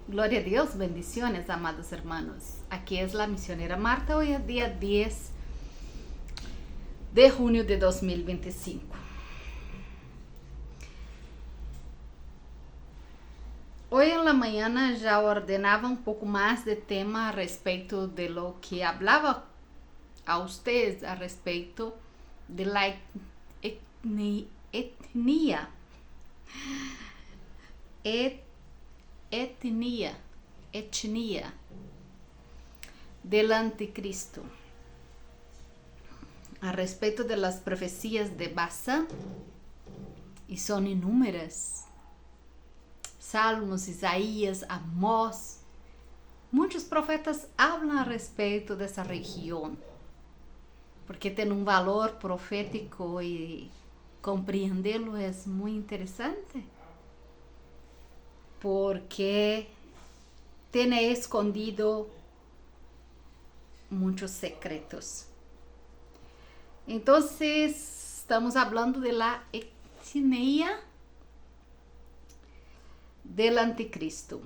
Gloria a Dios, bendiciones, amados hermanos. Aquí es la misionera Marta. Hoy es día 10 de junio de 2025. Hoy en la mañana ya ordenaba un poco más de tema a respecto de lo que hablaba a ustedes a respecto de la etnia del anticristo, a respecto de las profecías de Basán, y son inúmeras. Salmos, Isaías, Amós, muitos profetas hablam a respeito dessa região, porque tem um valor profético e compreendê-lo é muito interessante, porque tem escondido muitos secretos. Então, estamos falando de la etnia del anticristo.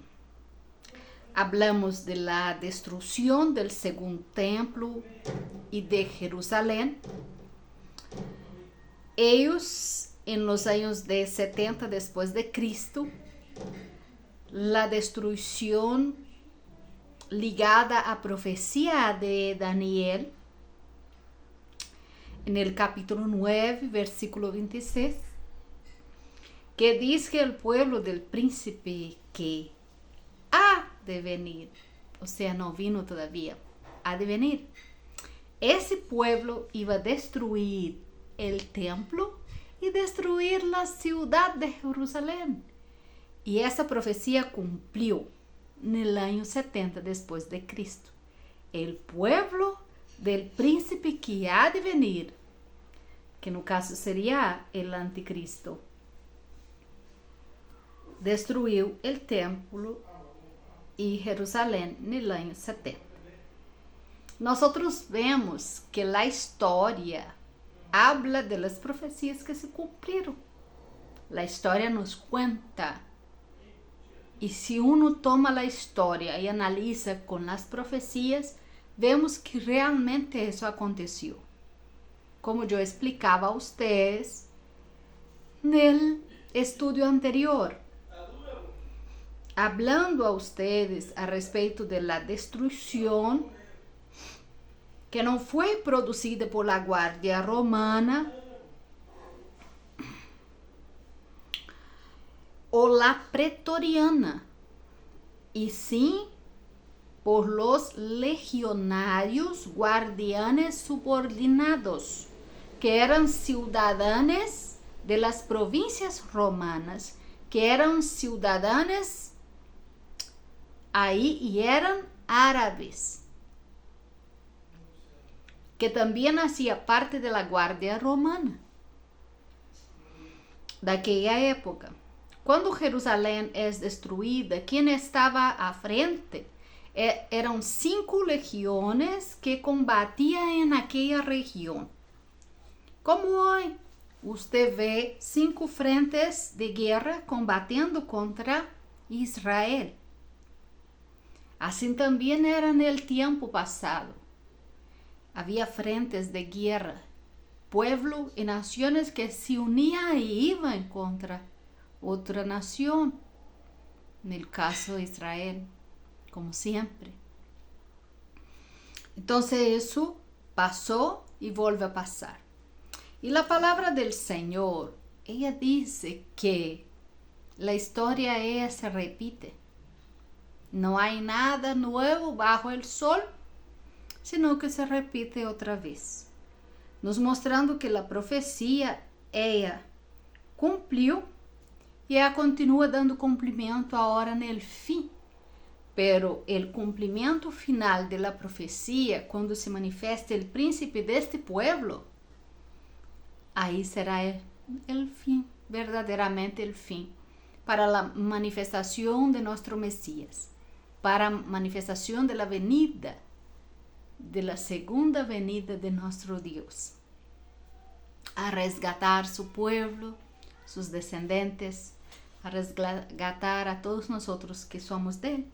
Hablamos de la destrucción del segundo templo y de Jerusalén. Ellos, en los años de 70 después de Cristo, la destrucción ligada a profecía de Daniel, en el capítulo 9, versículo 26, que diz que el pueblo del príncipe que ha de venir, o sea, no vino todavía, ha de venir, ese pueblo iba a destruir el templo y destruir la ciudad de Jerusalén. Y esa profecía cumplió en el año 70 después de Cristo. El pueblo del príncipe que ha de venir, que no caso sería el anticristo, destruiu o templo e Jerusalém no ano 70. Nós vemos que a história habla de las profecias que se cumpriram. A história nos conta. E se uno toma a história e analisa com as profecias, vemos que realmente isso aconteceu. Como eu explicava a vocês no estudo anterior, hablando a ustedes a respeito de la destrucción que no fue producida por la Guardia Romana o la Pretoriana, y sí por los legionarios guardianes subordinados, que eran ciudadanos de las provincias romanas, que eran ciudadanos ahí y eran árabes, que también hacía parte de la Guardia Romana de aquella época. Cuando Jerusalén es destruida, quien estaba a frente eran 5 legiones que combatían en aquella región. Como hoy, usted ve 5 frentes de guerra combatiendo contra Israel. Así también era en el tiempo pasado. Había frentes de guerra, pueblo y naciones que se unían y iban contra otra nación. En el caso de Israel, como siempre. Entonces eso pasó y vuelve a pasar. Y la palabra del Señor, ella dice que la historia ella se repite. No hay nada nuevo bajo el sol, sino que se repite otra vez. Nos mostrando que la profecía ella cumplió y ella continúa dando cumprimento ahora en el fin. Pero el cumplimiento final de la profecía, cuando se manifieste el príncipe de este pueblo, ahí será el fin, verdaderamente el fin, para la manifestación de nuestro Mesías, para manifestación de la venida, de la segunda venida de nuestro Dios, a resgatar su pueblo, sus descendientes, a resgatar a todos nosotros que somos de Él.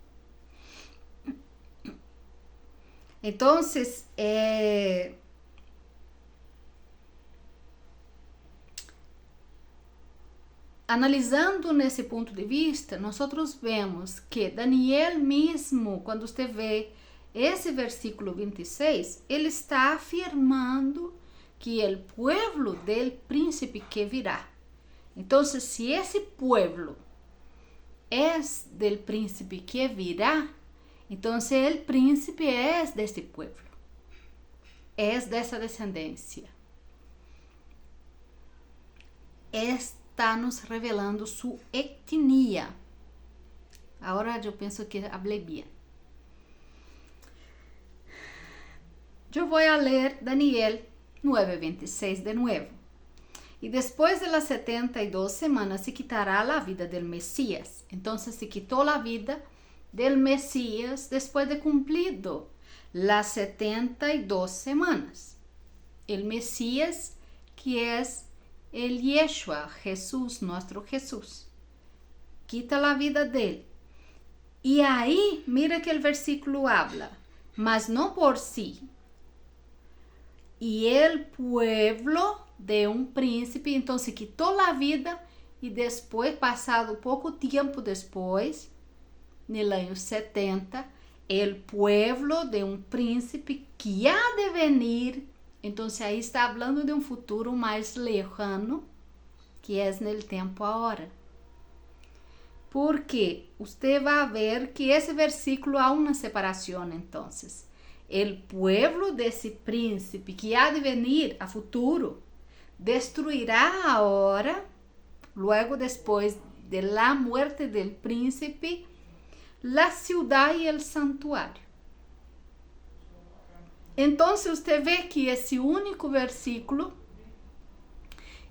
Entonces, analisando nesse ponto de vista, nós vemos que Daniel mesmo, quando você vê esse versículo 26, ele está afirmando que o pueblo del príncipe que virá. Então, se esse pueblo é del príncipe que virá, então o príncipe é desse pueblo, é dessa descendência. Está nos revelando sua etnia. Agora eu penso que falei bem. Eu vou ler Daniel 9:26 de novo. E depois de las 72 semanas se quitará a vida del Mesías. Então se quitou a vida del Mesías depois de cumprido las 72 semanas. El Mesías que é el Yeshua, Jesús, nosso Jesus. Quita a vida dele. E aí, mira que o versículo habla, mas não por si. E el pueblo de um príncipe, então se quitou a vida e depois, passado pouco tempo depois, no ano 70, el pueblo de um príncipe que há de venir. Então aí está falando de um futuro mais lejano, que é no tempo agora. Porque você vai ver que esse versículo há uma separação, então. El pueblo desse príncipe que há de venir a futuro destruirá agora, logo depois de la muerte del príncipe, la ciudad e el santuário. Então, você vê que esse único versículo,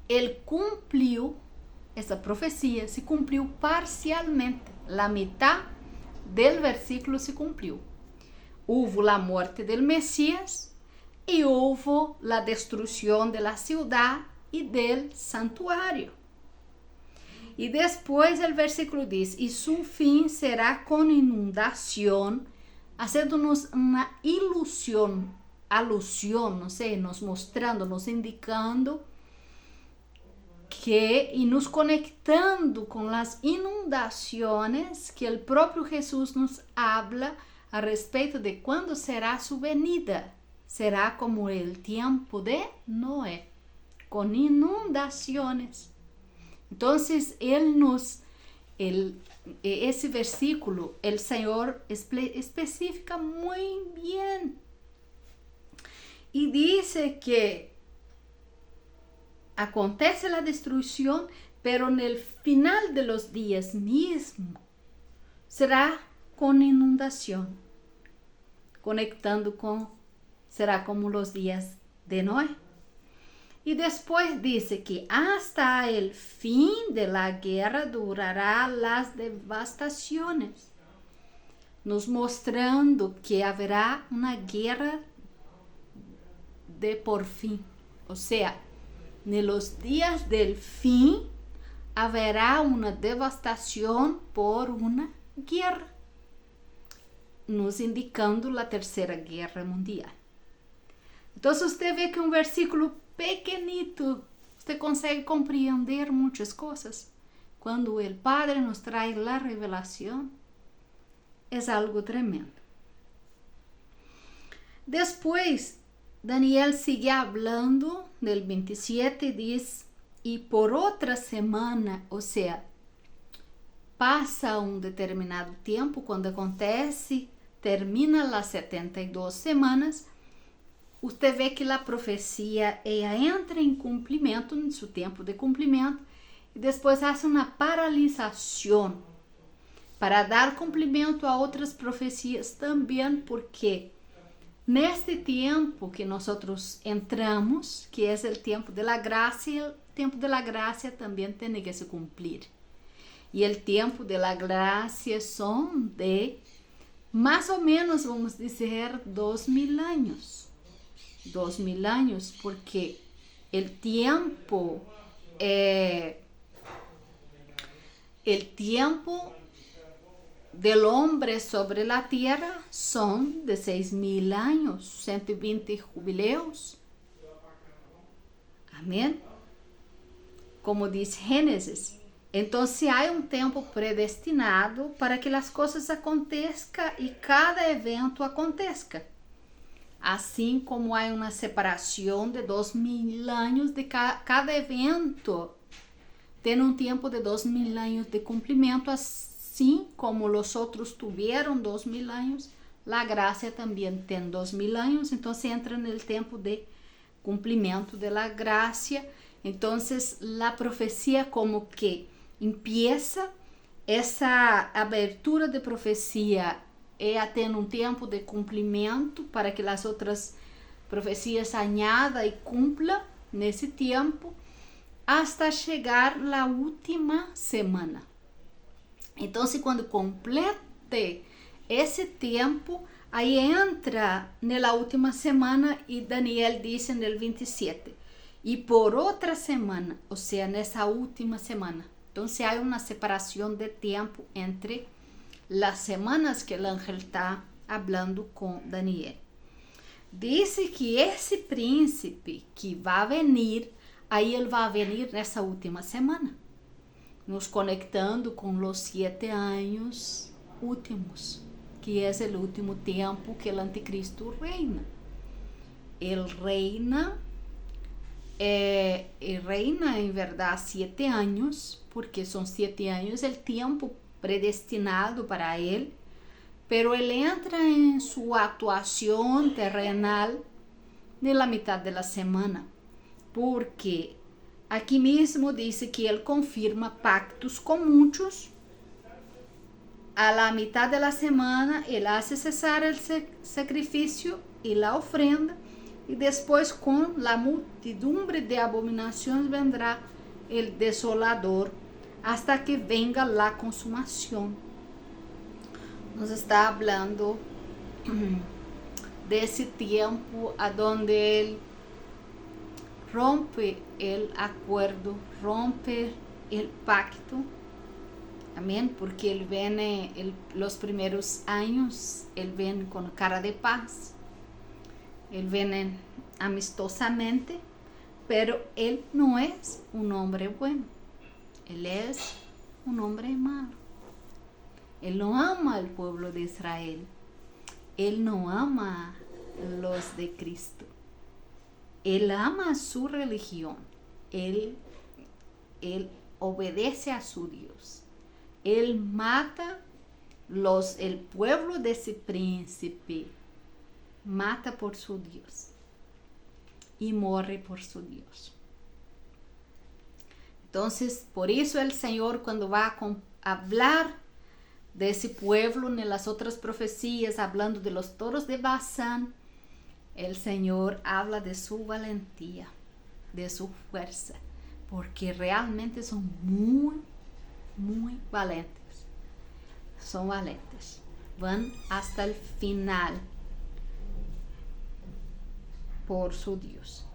ele cumpriu, essa profecia se cumpriu parcialmente. A metade do versículo se cumpriu. Houve a morte del Messias e houve a destruição de la ciudad e del santuário. E depois o versículo diz, e su fim será com inundação, fazendo-nos uma alusão, não sei, nos mostrando, nos indicando que, e nos conectando com as inundações que o próprio Jesus nos habla a respeito de quando será sua venida. Será como o tempo de Noé, com inundações. Então, esse versículo, o Senhor especifica muito bem. E diz que acontece a destruição, pero no final de los dias mesmo será com inundação, conectando com, será como os dias de Noé. E depois diz que hasta el fim de la guerra durará las devastações, nos mostrando que haverá uma guerra de por fim, ou seja, nos dias del fim haverá uma devastação por uma guerra, nos indicando a terceira guerra mundial. Então, você vê que um versículo pequenito, você consegue compreender muitas coisas. Quando o Padre nos traz a revelação, é algo tremendo. Depois, Daniel sigue hablando del 27 e diz, e por outra semana, ou seja, passa um determinado tempo, quando acontece, termina as 72 semanas, você vê que a profecia entra em cumprimento, em seu tempo de cumprimento, e depois faz uma paralisação para dar cumprimento a outras profecias também, porque neste tempo que nós entramos, que é o tempo da graça, o tempo da graça também tem que se cumprir. E o tempo da graça são de mais ou menos, vamos dizer, 2000 anos. 2000 anos, porque o el tiempo del hombre sobre la tierra son de 6.000 años, 120 jubileos. Amén. Como dice Génesis. Entonces hay un tiempo predestinado para que las cosas acontezcan y cada evento acontezca. Así como hay una separación de 2.000 años de cada evento, tiene un tiempo de 2.000 años de cumplimiento, así como los otros tuvieron 2.000 años, la gracia también tiene 2.000 años, entonces entra en el tiempo de cumplimiento de la gracia. Entonces la profecía como que empieza, essa abertura de profecia tem um tempo de cumprimento para que as outras profecias añada e cumpla nesse tempo, hasta chegar a última semana. Então, quando complete esse tempo, aí entra na última semana e Daniel diz no 27, e por outra semana, ou seja, nessa última semana. Então, há uma separação de tempo entre as semanas que o ángel está falando com Daniel. Diz que esse príncipe que vai vir, aí ele vai vir nessa última semana, nos conectando com os 7 anos últimos, que é o último tempo que o anticristo reina. Ele reina em verdade 7 anos, porque são 7 anos o tempo predestinado para ele, pero ele entra em sua atuação terrenal na metade da semana, porque aqui mesmo diz que ele confirma pactos com muitos. A la mitad de la semana, ele hace cesar el sacrificio y la ofrenda, y después con la multidumbre de abominaciones vendrá el desolador hasta que venga la consumación. Nos está hablando de ese tiempo a donde él rompe el acuerdo, rompe el pacto. Amén, porque él viene los primeros años, él viene con cara de paz, él viene amistosamente, pero él no es un hombre bueno, él es un hombre malo. Él no ama al pueblo de Israel, él no ama los de Cristo, él ama su religión, él obedece a su Dios. Él mata el pueblo de ese príncipe, mata por su Dios y muere por su Dios. Entonces, por eso el Señor, cuando va a hablar de ese pueblo en las otras profecías, hablando de los toros de Basán, el Señor habla de su valentía, de su fuerza, porque realmente son muy valentes. Son valentes. Van hasta el final por su Dios.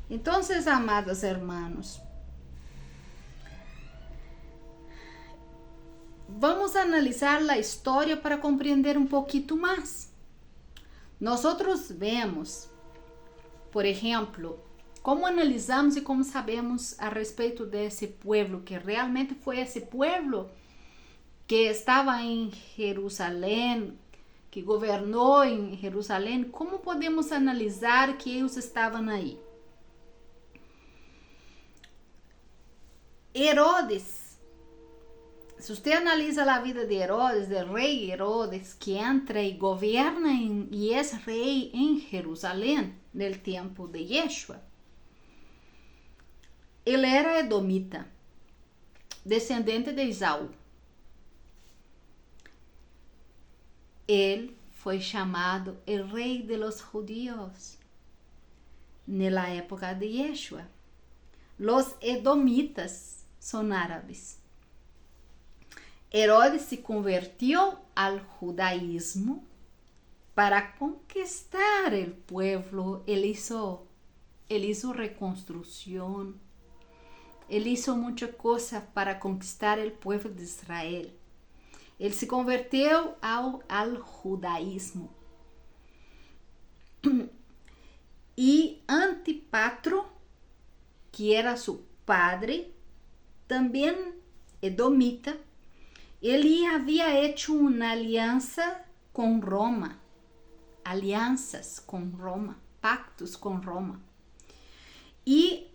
Entonces, amados hermanos, vamos a analizar la historia para comprender un poquito más. Nosotros vemos, por ejemplo, como analisamos e como sabemos a respeito desse pueblo, que realmente foi esse pueblo que estava em Jerusalém, que governou em Jerusalém, como podemos analisar que eles estavam aí? Herodes, se você analisa a vida de Herodes, do rei Herodes, que entra e governa e é rei em Jerusalém, no tempo de Yeshua, ele era edomita, descendente de Esaú. Ele foi chamado el rei de los judíos na época de Yeshua. Los edomitas são árabes. Herodes se convirtió al judaísmo para conquistar el pueblo. Ele hizo reconstrucción. Él hizo muchas cosas para conquistar el pueblo de Israel. Él se convirtió al judaísmo. Y Antipatro, que era su padre, también edomita, ele havia hecho uma aliança com Roma, alianças com Roma, pactos com Roma. E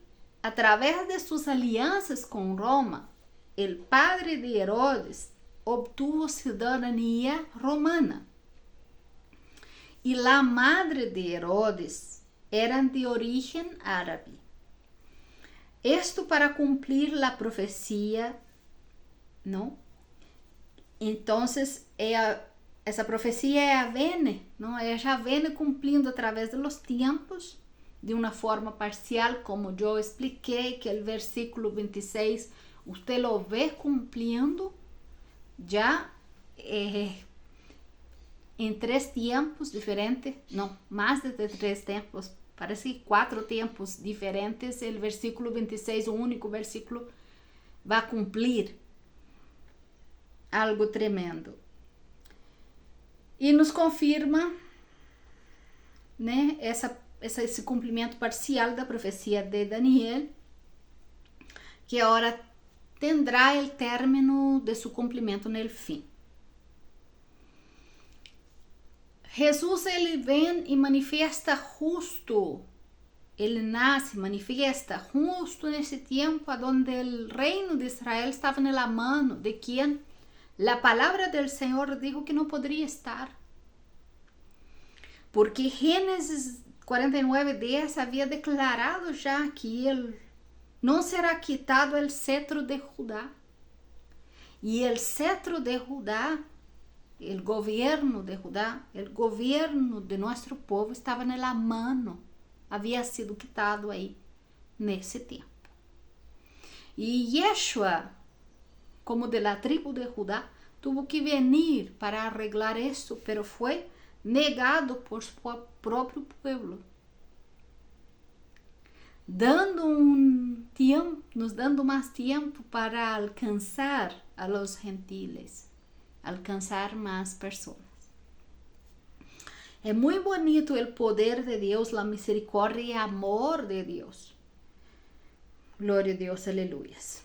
através de suas alianças com Roma, o padre de Herodes obtuvo cidadania romana. E a madre de Herodes era de origem árabe. Esto para cumprir a profecia, não? Então, essa profecia vem, não? Ela já vem cumprindo através dos tempos, de uma forma parcial, como eu expliquei, que o versículo 26, você lo vê cumprindo já em 3 tempos diferentes, não, mais de 3 tempos, parece que 4 tempos diferentes, o versículo 26, o único versículo, vai cumprir algo tremendo. E nos confirma, né, esse cumprimento parcial da profecia de Daniel, que agora tendrá o término de seu cumprimento no fim. Jesus, ele vem e manifesta justo, ele nasce, manifesta justo nesse tempo onde o reino de Israel estava na mão de quem a palavra do Senhor dijo que não poderia estar. Porque Gênesis 49:10 havia declarado já que ele não será quitado o cetro de Judá. E o cetro de Judá, o governo de Judá, o governo de nosso povo estava na mão, havia sido quitado aí nesse tempo. E Yeshua, como de la tribo de Judá, tuvo que venir para arreglar isso, pero foi negado por su próprio pueblo, nos dando mais tempo para alcançar a los gentiles, alcançar mais pessoas. É muito bonito o poder de Deus, a misericórdia e amor de Deus. Glória a Deus, aleluias.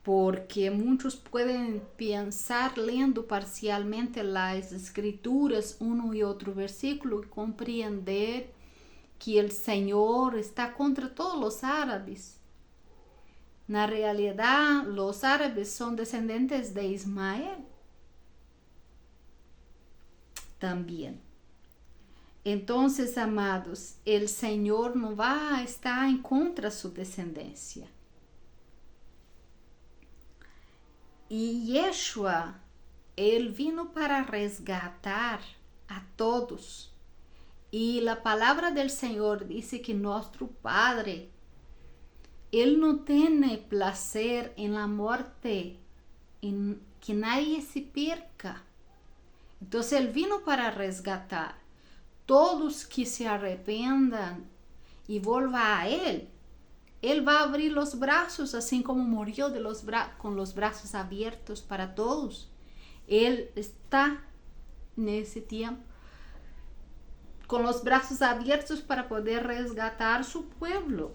Porque muitos podem pensar, lendo parcialmente as escrituras, um e outro versículo, compreender que o Senhor está contra todos os árabes. Na realidade, os árabes são descendentes de Ismael também. Então, amados, o Senhor não vai estar em contra sua descendência. E Yeshua, ele vino para resgatar a todos. E a palavra do Senhor diz que nosso Padre, ele não tem prazer em la morte, em que nadie se perca. Então, ele vino para resgatar todos que se arrependam e volvam a ele. Ele vai abrir os braços, assim como morreu com os braços abertos para todos. Ele está nesse tempo com os braços abertos para poder resgatar seu povo,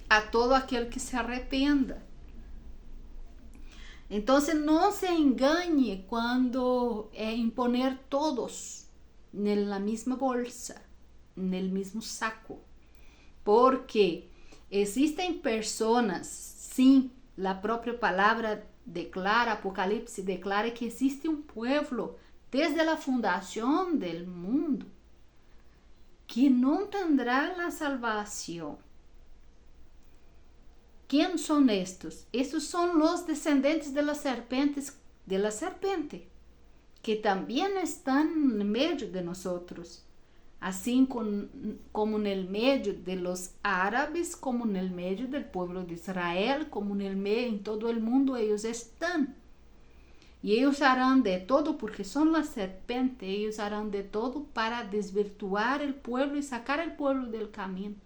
a todo aquele que se arrependa. Então, não se engane quando imponer todos na mesma bolsa, no mesmo saco. Porque existem pessoas, sim, a própria palavra declara, Apocalipse declara que existe um povo desde a fundação do mundo que não tendrá a salvação. Quem são estes? Estes são os descendentes de las serpente, que também estão no meio de nós. Assim como no meio de los árabes, como no meio do povo de Israel, como no meio em todo o mundo, eles estão. E eles harão de todo, porque são a serpente, eles harão de todo para desvirtuar o povo e sacar o povo do caminho.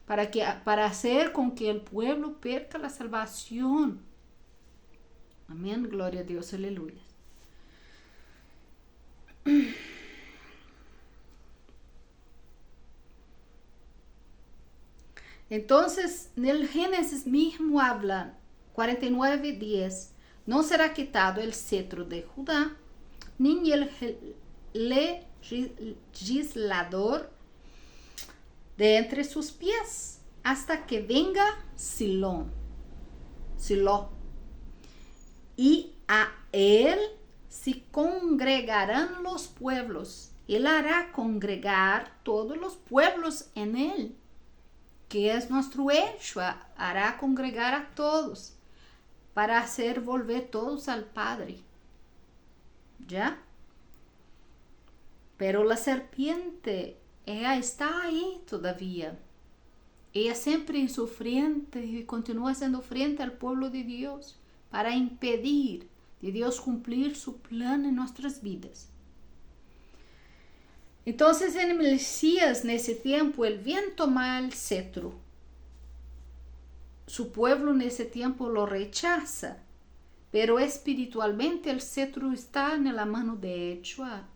para hacer con que el pueblo perca la salvación. Amén, gloria a Dios, aleluya. Entonces, en el Génesis mismo habla 49:10, no será quitado el cetro de Judá, ni el legislador de entre sus pies, hasta que venga Silo, y a él se congregarán los pueblos. Él hará congregar todos los pueblos en él, que es nuestro Yeshua, hará congregar a todos para hacer volver todos al Padre. ¿Ya? Pero la serpiente, ella está ahí todavía. Ella siempre hizo frente y continúa haciendo frente al pueblo de Dios para impedir de Dios cumplir su plan en nuestras vidas. Entonces el Mesías, en ese tiempo, él viene a tomar el cetro. Su pueblo en ese tiempo lo rechaza, pero espiritualmente el cetro está en la mano de Yeshua,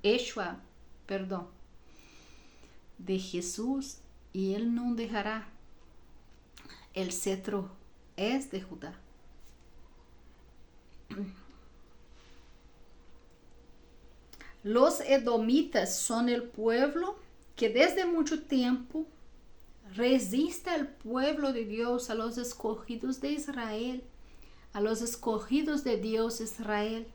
de Jesús, y él no dejará. El cetro es de Judá. Los edomitas son el pueblo que desde mucho tiempo resiste al pueblo de Dios, a los escogidos de Israel, a los escogidos de Dios Israel.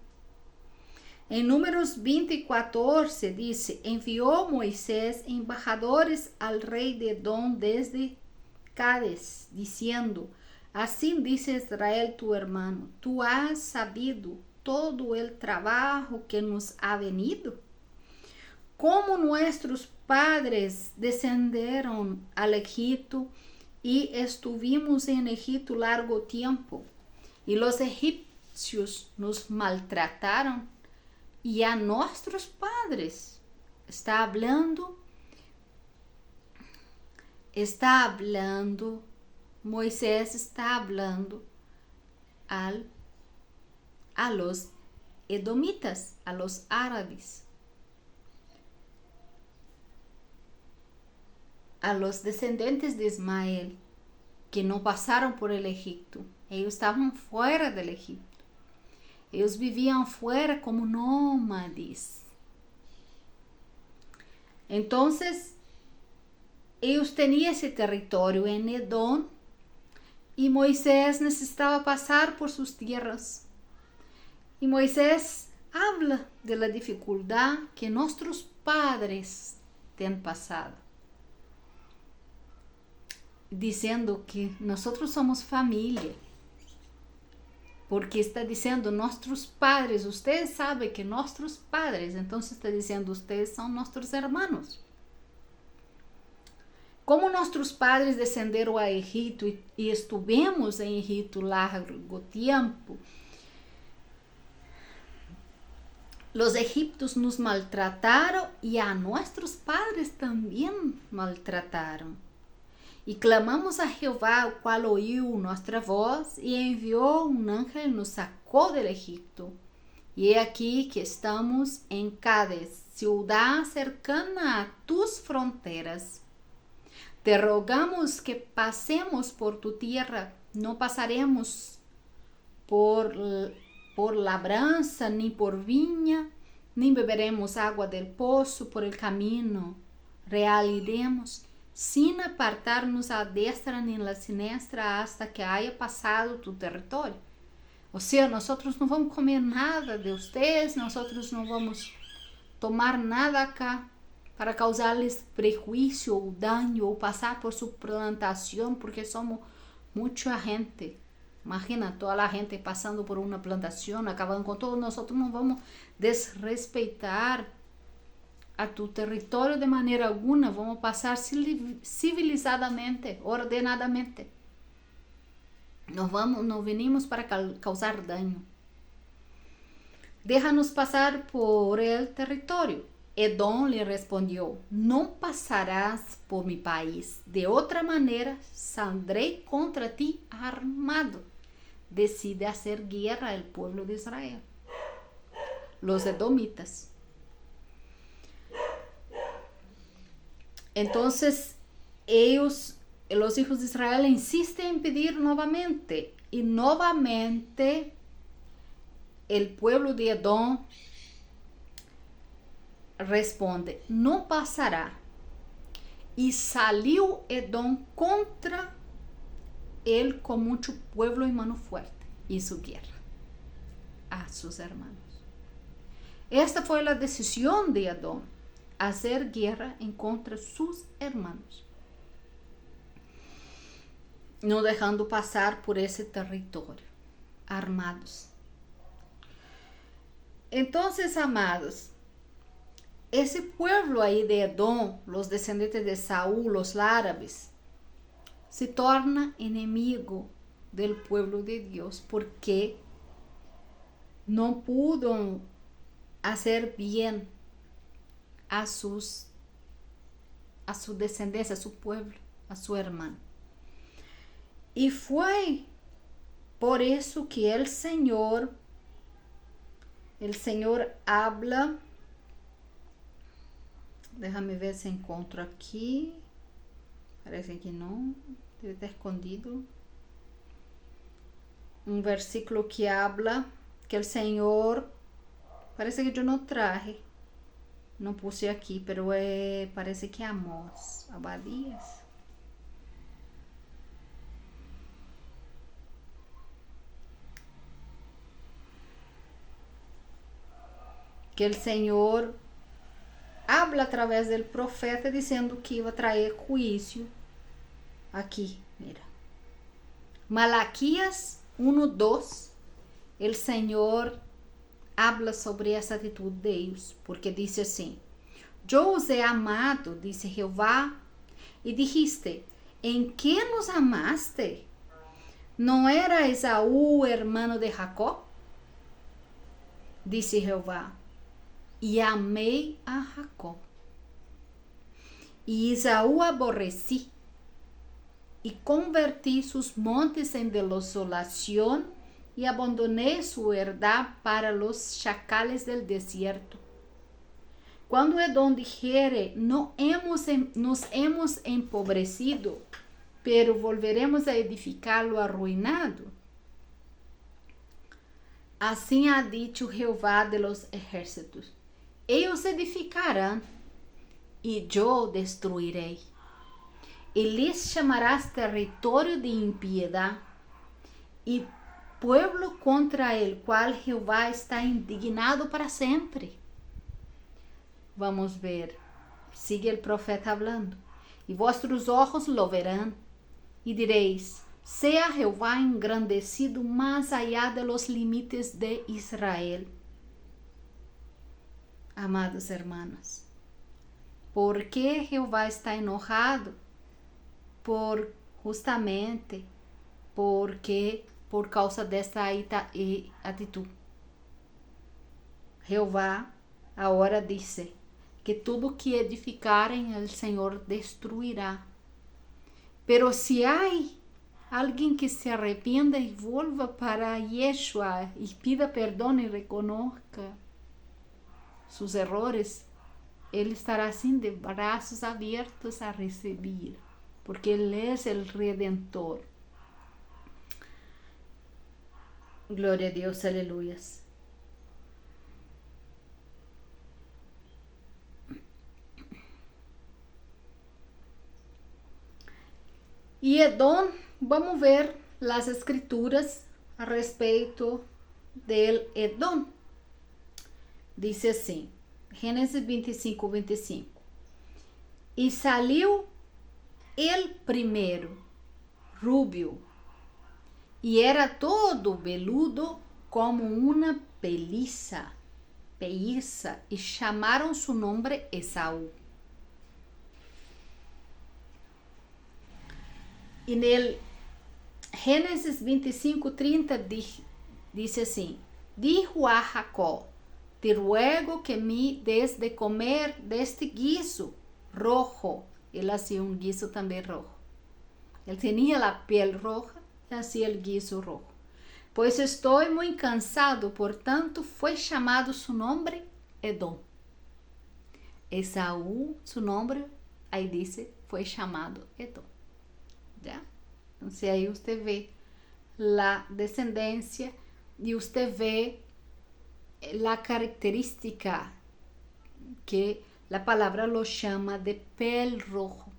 En Números 20:14 dice, envió Moisés embajadores al rey de Edom desde Cádiz, diciendo, así dice Israel tu hermano, tú has sabido todo el trabajo que nos ha venido, como nuestros padres descendieron al Egipto y estuvimos en Egipto largo tiempo, y los egipcios nos maltrataron, y a nuestros padres está hablando, Moisés está hablando a los edomitas, a los árabes, a los descendientes de Ismael, que no pasaron por el Egipto. Ellos estaban fuera del Egipto. Ellos vivían fuera como nómades. Entonces, ellos tenían ese territorio en Edom y Moisés necesitaba pasar por sus tierras. Y Moisés habla de la dificultad que nuestros padres han pasado, diciendo que nosotros somos familia, porque está diciendo nuestros padres, ustedes saben que nuestros padres, entonces está diciendo ustedes son nuestros hermanos. Como nuestros padres descenderam a Egipto e estuvemos em Egipto largo tiempo, los egipcios nos maltrataron y a nuestros padres también maltrataron. E clamamos a Jehová, o qual ouiu nossa voz, e enviou ángel e nos sacou del Egipto. E é aqui que estamos em Cádiz, ciudad cercana a tus fronteras. Te rogamos que pasemos por tu tierra, no pasaremos por labranza, ni por viña, ni beberemos agua del pozo por el camino real iremos, sin apartarnos a destra ni a la siniestra hasta que haya pasado tu territorio. O sea, nosotros no vamos comer nada de ustedes, nosotros no vamos tomar nada acá para causarles prejuicio o daño o pasar por su plantación, porque somos mucha gente. Imagina toda la gente pasando por una plantación, acabando con todo. Nosotros no vamos a desrespeitar a tu territorio de manera alguna. Vamos a pasar civilizadamente, ordenadamente. No venimos para causar daño. Déjanos pasar por el territorio. Edom lhe respondeu: não passarás por mi país, de outra maneira saldrei contra ti armado. Decide hacer guerra al pueblo de Israel, los edomitas. Entonces ellos, los hijos de Israel, insisten en pedir nuevamente, y nuevamente el pueblo de Edom responde: não passará. E saliu Edom contra ele com muito pueblo e mano fuerte. Hizo guerra a sus hermanos. Esta foi a decisão de Edom, hacer guerra en contra sus hermanos, não deixando passar por esse território, armados. Então, amados, esse pueblo aí de Edom, los descendentes de Saúl, los árabes, se torna inimigo del pueblo de Dios porque não pudo hacer bien a su descendencia, a su pueblo, a su hermano. E foi por isso que el Señor habla. Déjame ver se encontro aqui. Parece que não. Deve estar escondido. Um versículo que habla que el Señor. Parece que eu não traje. Não puse aqui, pero parece que é Amós. Abadias. Que el Señor habla através do profeta dizendo que ia trazer juízo. Aqui, mira. Malaquias 1:2. El Señor habla sobre essa atitude deles, porque disse assim: eu os he amado, disse Jeová, e dijiste: em que nos amaste? Não era Esaú, hermano de Jacó? Disse Jeová: e amei a Jacó, e Esaú aborreci, e converti sus montes em desolação, e abandoné su herdad para los chacales del desierto. Quando Edom dijere: nos hemos empobrecido, pero volveremos a edificar lo arruinado, assim ha dicho Jehová de los ejércitos: ellos edificarán, e eu destruirei, e les chamarás território de impiedad, e pueblo contra el cual Jehová está indignado para sempre. Vamos ver, sigue el profeta hablando. E vuestros ojos lo verán, e diréis: sea Jehová engrandecido más allá de los límites de Israel. Amados hermanos, ¿por qué Jehová está enojado? Justamente por causa desta atitude. Jeová agora disse que tudo que edificarem o Senhor destruirá. Pero se há alguém que se arrependa e volva para Yeshua e pida perdão e reconozca seus errores, ele estará assim de braços abertos a receber, porque ele é o Redentor. Glória a Deus, aleluias. E Edom, vamos ver as escrituras a respeito de Edom. Diz assim, Gênesis 25:25. E saliu el primeiro, rubio, e era todo peludo como uma peliça, e chamaram su nome Esaú. E no Gênesis 25:30 diz assim: dijo a Jacó: te ruego que me des de comer de este guiso rojo. Él hacía un guiso también rojo. Él tenía la piel roja y hacía el guiso rojo. Pues estoy muy cansado, por tanto fue llamado su nombre Edom. Esaú, su nombre, ahí dice, fue llamado Edom. ¿Ya? Entonces ahí usted ve la descendencia y usted ve la característica que la palabra lo llama de piel rojo.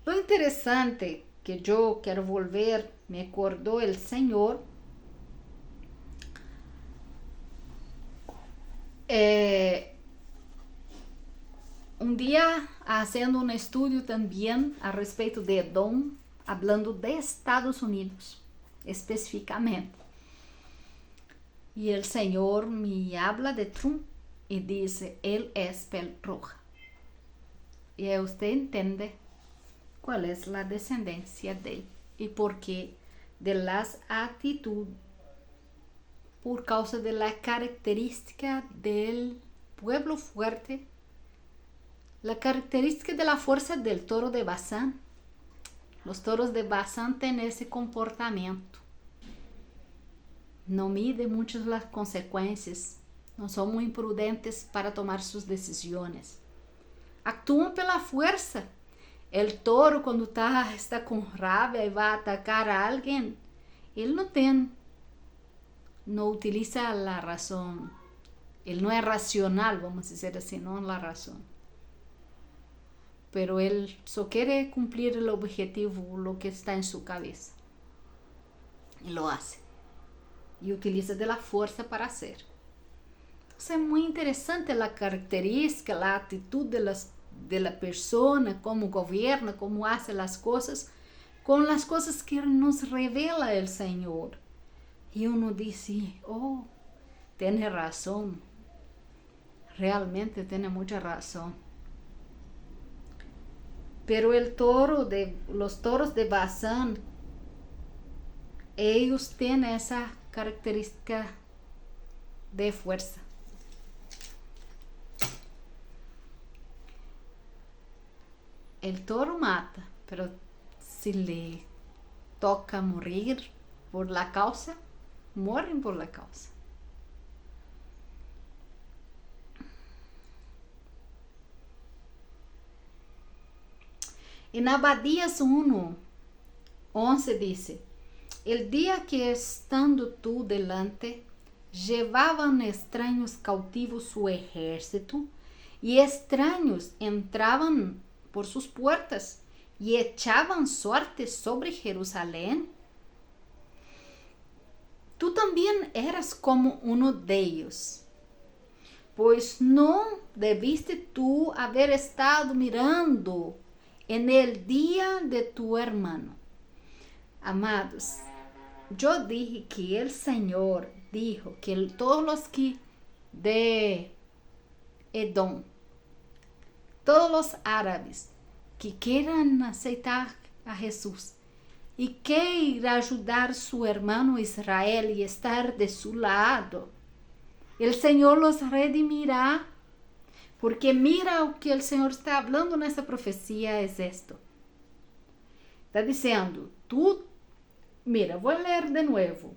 Lo interesante que yo quiero volver, me acordó el Señor, un día haciendo un estudio también a respecto de Edom, hablando de Estados Unidos específicamente. Y el Señor me habla de Trump y dice, él es piel roja. Y usted entiende cuál es la descendencia de él y por qué de las actitudes, por causa de la característica del pueblo fuerte, la característica de la fuerza del toro de Basán. Los toros de Basán tienen ese comportamiento. No miden mucho las consecuencias, no son muy imprudentes para tomar sus decisiones. Actúan pela fuerza. El toro, cuando está con rabia y va a atacar a alguien, él no utiliza la razón. Él no es racional, vamos a decir así, no es la razón. Pero él solo quiere cumplir el objetivo, lo que está en su cabeza. Y lo hace. Y utiliza de la fuerza para hacer. Entonces es muy interesante la característica, la actitud de la persona, cómo gobierna, cómo hace las cosas, con las cosas que nos revela el Señor. Y uno dice, oh, tiene razón. Realmente tiene mucha razón. Pero los toros de Basán, ellos tienen esa característica de fuerza. El toro mata, pero si le toca morir por la causa, mueren por la causa. En Abadías 1:11 dice, el día que estando tú delante, llevaban extraños cautivos su ejército, y extraños entraban por sus puertas y echaban suerte sobre Jerusalén. Tú también eras como uno de ellos, pues no debiste tú haber estado mirando en el día de tu hermano. Amados, yo dije que el Señor dijo que todos los que de Edom, todos los árabes que quieran aceitar a Jesús y queiram ajudar su hermano Israel y estar de su lado, el Señor los redimirá. Porque mira o que el Señor está hablando nessa profecía es esto. Está diciendo, mira, voy a leer de nuevo.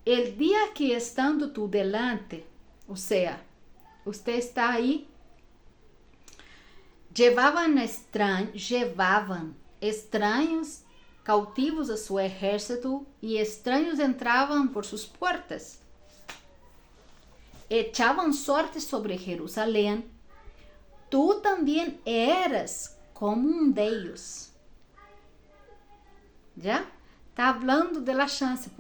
El día que estando tú delante, o sea, usted está ahí, llevaban extraños cautivos a su ejército y extraños entraban por sus puertas. Echaban sorte sobre Jerusalén, tú también eras como um deles. ¿Ya? Está hablando de la chance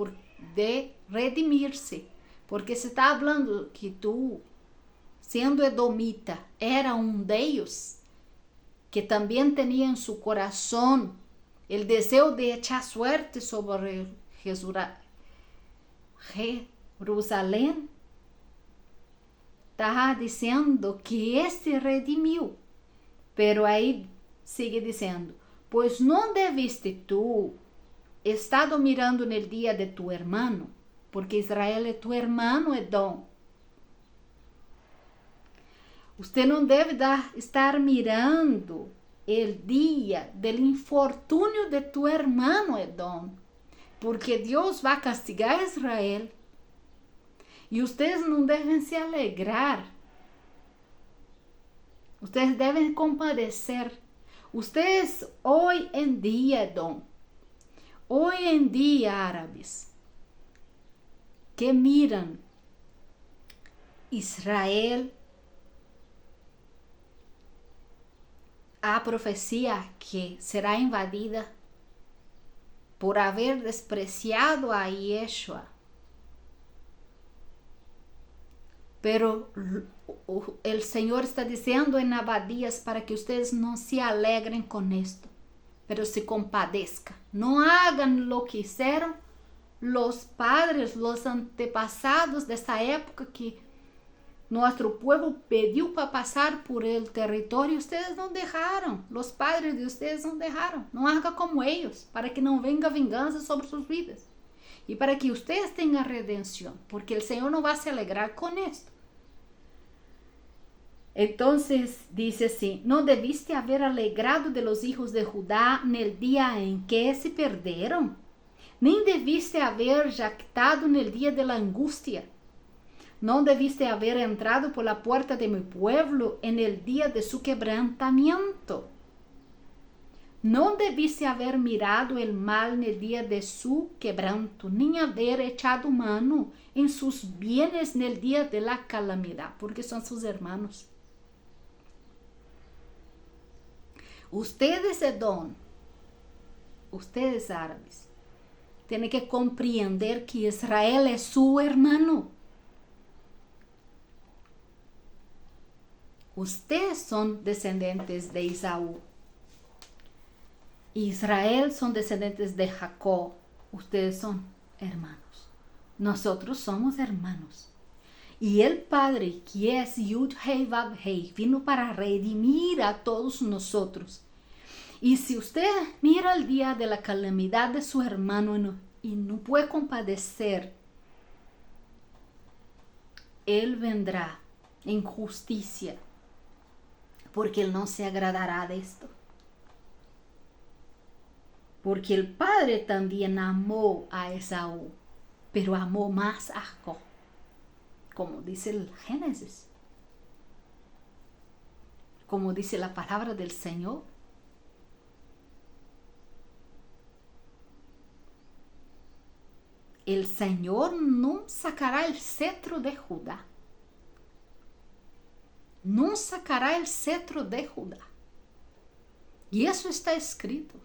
de redimir-se, porque se está hablando que tú, sendo edomita, era um deles, que também tinha em seu coração o desejo de echar suerte sobre Jerusalém. Está dizendo que este redimiu, pero aí sigue dizendo, pois não debiste tu estado mirando no dia de tu hermano, porque Israel é tu hermano Edom, Usted não deve estar mirando o dia do infortúnio de tu hermano Edom, porque Deus vai castigar Israel. E vocês não devem se alegrar. Vocês devem compadecer. Vocês, hoje em dia, Edom, hoje em dia, árabes, que miram Israel, a profecia que será invadida por haver despreciado a Yeshua. Pero el Señor está diciendo en Abadías para que ustedes no se alegren con esto, pero se compadezcan. No hagan lo que hicieron los padres, los antepasados de esa época que nuestro pueblo pidió para pasar por el territorio. Ustedes no dejaron, los padres de ustedes no dejaron. No haga como ellos, para que no venga venganza sobre sus vidas. Y para que ustedes tengan redención, porque el Señor no va a se alegrar con esto. Entonces dice así: no debiste haber alegrado de los hijos de Judá en el día en que se perdieron, ni debiste haber jactado en el día de la angustia. No debiste haber entrado por la puerta de mi pueblo en el día de su quebrantamiento. No debiste haber mirado el mal en el día de su quebranto, ni haber echado mano en sus bienes en el día de la calamidad, porque son sus hermanos. Ustedes, Edom, ustedes árabes, tienen que comprender que Israel es su hermano. Ustedes son descendientes de Esaú. Israel son descendientes de Jacob. Ustedes son hermanos. Nosotros somos hermanos. Y el Padre, que es Yud-Hei-Vav-Hei, vino para redimir a todos nosotros. Y si usted mira el día de la calamidad de su hermano y no puede compadecer, Él vendrá en justicia, porque Él no se agradará de esto. Porque el Padre también amó a Esaú, pero amó más a Jacob, como dice el Génesis, como dice la palabra del Señor. El Señor no sacará el cetro de Judá. No sacará el cetro de Judá. Y eso está escrito.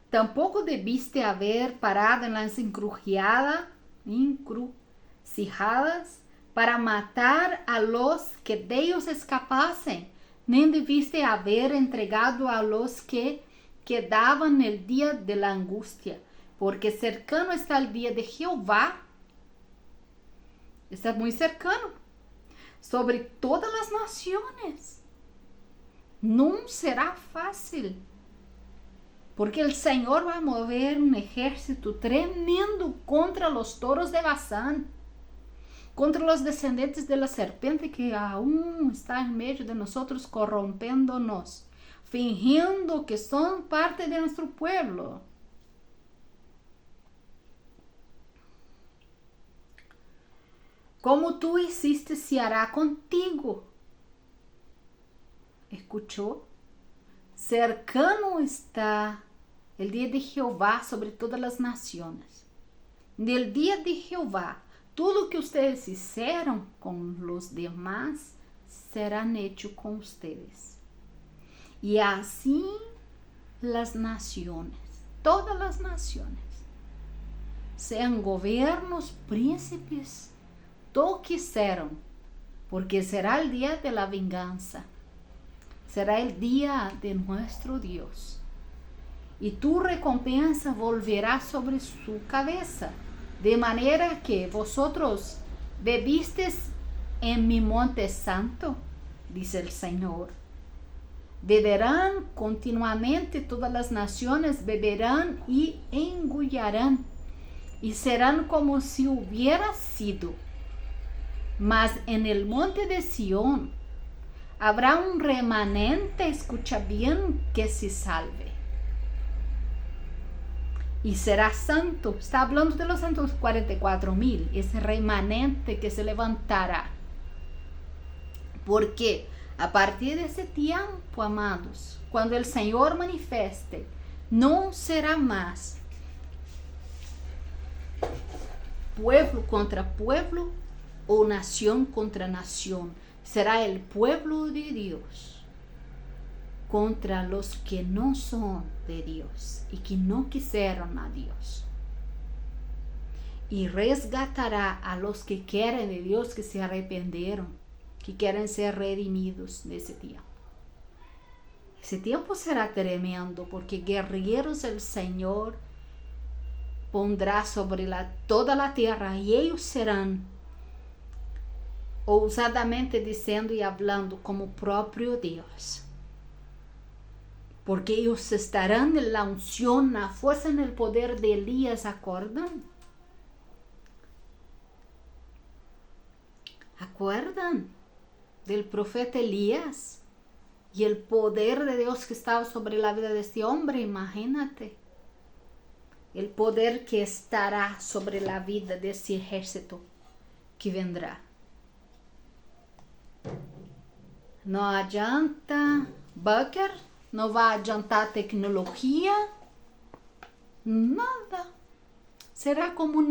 Tampoco debiste haber parado en las encrucijadas para matar a los que de ellos escapasen, ni debiste haber entregado a los que quedaban el día de la angustia, porque cercano está el día de Jehová. Está muy cercano, sobre todas las naciones. No será fácil, porque el Señor va a mover un ejército tremendo contra los toros de Basán, contra los descendientes de la serpiente que aún está en medio de nosotros, corrompiéndonos, fingiendo que son parte de nuestro pueblo. Como tú hiciste, se hará contigo. ¿Escuchó? Cercano está el día de Jehová sobre todas las naciones. Del día de Jehová, todo lo que ustedes hicieron con los demás serán hecho con ustedes. Y así las naciones, todas las naciones, sean gobiernos, príncipes, todo que hicieron, porque será el día de la venganza, será el día de nuestro Dios. Y tu recompensa volverá sobre su cabeza, de manera que vosotros bebisteis en mi monte santo, dice el Señor. beberán continuamente, todas las naciones beberán y engullirán, y serán como si hubiera sido. Mas en el monte de Sión habrá un remanente, escucha bien, que se salve. Y será santo. Está hablando de los 144,000, ese remanente que se levantará. Porque a partir de ese tiempo, amados, cuando el Señor manifieste, no será más pueblo contra pueblo o nación contra nación. Será el pueblo de Dios contra los que no son de Dios y que no quisieron a Dios. Y resgatará a los que quieren de Dios, que se arrependieron, que quieren ser redimidos de ese tiempo. Ese tiempo será tremendo, porque guerreros el Señor pondrá sobre toda la tierra, y ellos serán ousadamente diciendo y hablando como propio Dios. Porque ellos estarán en la unción, la fuerza, en el poder de Elías, ¿acuerdan? ¿Acuerdan del profeta Elías? Y el poder de Dios que estaba sobre la vida de este hombre, imagínate. El poder que estará sobre la vida de ese ejército que vendrá. No adianta Bucker, no va a adiantar tecnología, nada. Será como